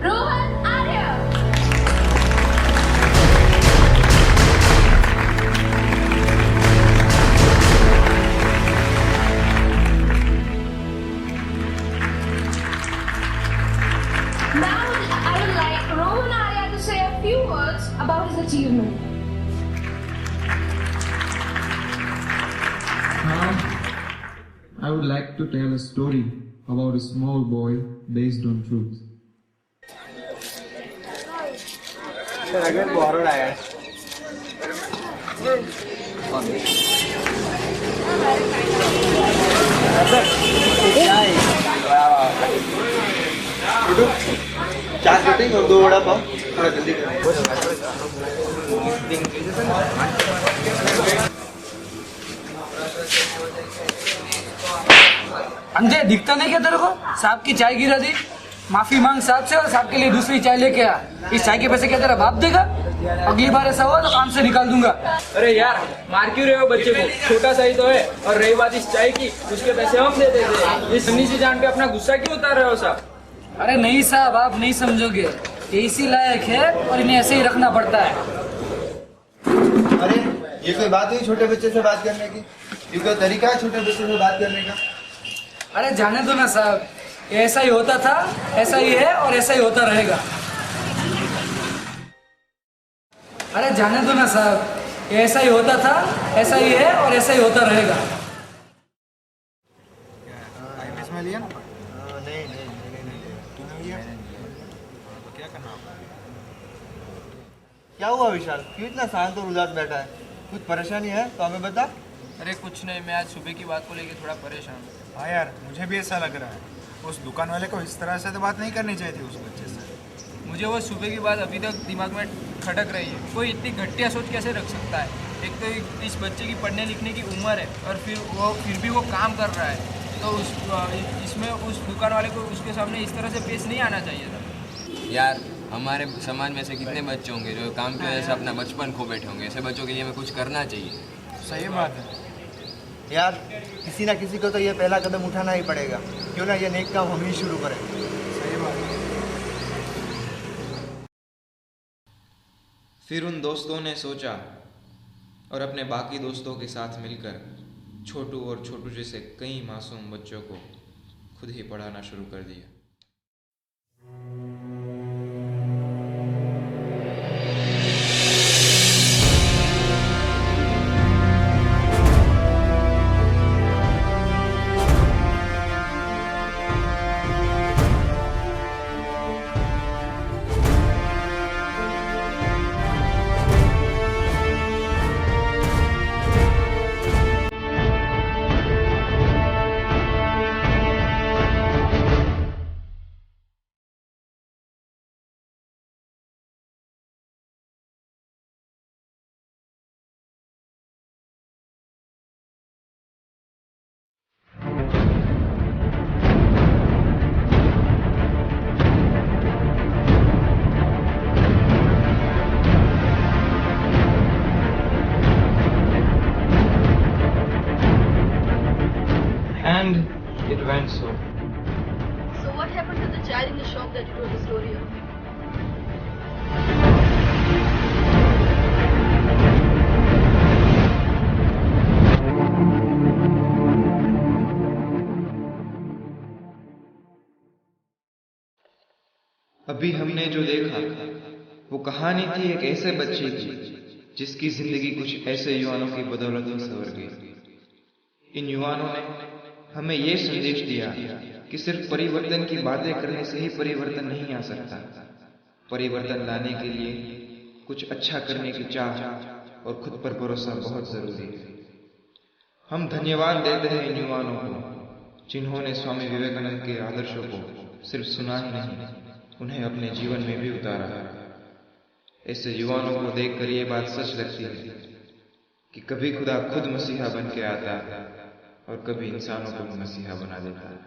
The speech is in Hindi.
Rohan Arya. Now I would like Rohan Arya to say a few words about his achievement. I would like to tell a story about a small boy based on truth. चार कटिंग और 2 वड़ा पाव, थोड़ा जल्दी अंधे दिखता नहीं क्या तेरे को? साहब की चाय गिरा दी, माफी मांग साहब से और साहब के लिए दूसरी चाय लेके आ। इस चाय के पैसे क्या तेरा बाप देगा? अगली बार ऐसा हुआ तो काम से निकाल दूंगा। अरे यार, मार क्यों रहे हो बच्चे को? छोटा सा ही तो है। और रही बात इस चाय की, उसके पैसे हम दे देते। इस सुनी सी जान पे अपना गुस्सा क्यों उतार रहे हो साहब? अरे नहीं साहब, आप नहीं समझोगे। ये इसी लायक है और इन्हें ऐसे ही रखना पड़ता है। अरे ये कोई बात हुई छोटे बच्चे से बात करने की? ये कोई तरीका है छोटे बच्चे से बात करने का? अरे जाने दो ना साहब, ये ऐसा ही होता था, ऐसा ही है और ऐसा ही होता रहेगा। अरे जाने दो ना साहब, ये ऐसा ही होता था, ऐसा ही है और ऐसा ही होता रहेगा। क्या हुआ विशाल, क्यों इतना शांत और उदास बैठा है? कुछ परेशानी है तो हमें बता। अरे कुछ नहीं, मैं आज सुबह की बात को लेकर थोड़ा परेशान हूँ। हाँ यार, मुझे भी ऐसा लग रहा है। उस दुकान वाले को इस तरह से तो बात नहीं करनी चाहिए थी उस बच्चे से। मुझे वो सुबह की बात अभी तक दिमाग में खटक रही है। कोई इतनी घटिया सोच कैसे रख सकता है? एक तो इस बच्चे की पढ़ने लिखने की उम्र है और फिर भी वो काम कर रहा है, तो इसमें उस दुकान वाले को उसके सामने इस तरह से पेश नहीं आना चाहिए था। यार, हमारे समाज में ऐसे कितने बच्चे होंगे जो काम की वजह से अपना बचपन खो बैठे होंगे। ऐसे बच्चों के लिए हमें कुछ करना चाहिए। सही बात है यार, किसी ना किसी को तो ये पहला कदम उठाना ही पड़ेगा। क्यों ना ये नेक काम हम ही शुरू करें। सही बात है। फिर उन दोस्तों ने सोचा और अपने बाकी दोस्तों के साथ मिलकर छोटू और छोटू जैसे कई मासूम बच्चों को खुद ही पढ़ाना शुरू कर दिया। And it went so. So what happened to the child in the shop that you told the story of? अभी हमने जो देखा वो कहानी थी एक ऐसे बच्चे की जिसकी जिंदगी कुछ ऐसे युवानों की बदौलत में संवर गई। इन युवानों ने हमें ये संदेश दिया कि सिर्फ परिवर्तन की बातें करने से ही परिवर्तन नहीं आ सकता। परिवर्तन लाने के लिए कुछ अच्छा करने की चाह और खुद पर भरोसा बहुत जरूरी है। हम धन्यवाद देते हैं इन युवानों को जिन्होंने स्वामी विवेकानंद के आदर्शों को सिर्फ सुना ही नहीं, उन्हें अपने जीवन में भी उतारा। ऐसे युवानों को देखकर ये बात सच लगती है कि कभी खुदा खुद मसीहा बन के आता और कभी इंसानों को मसीहा बना देता है।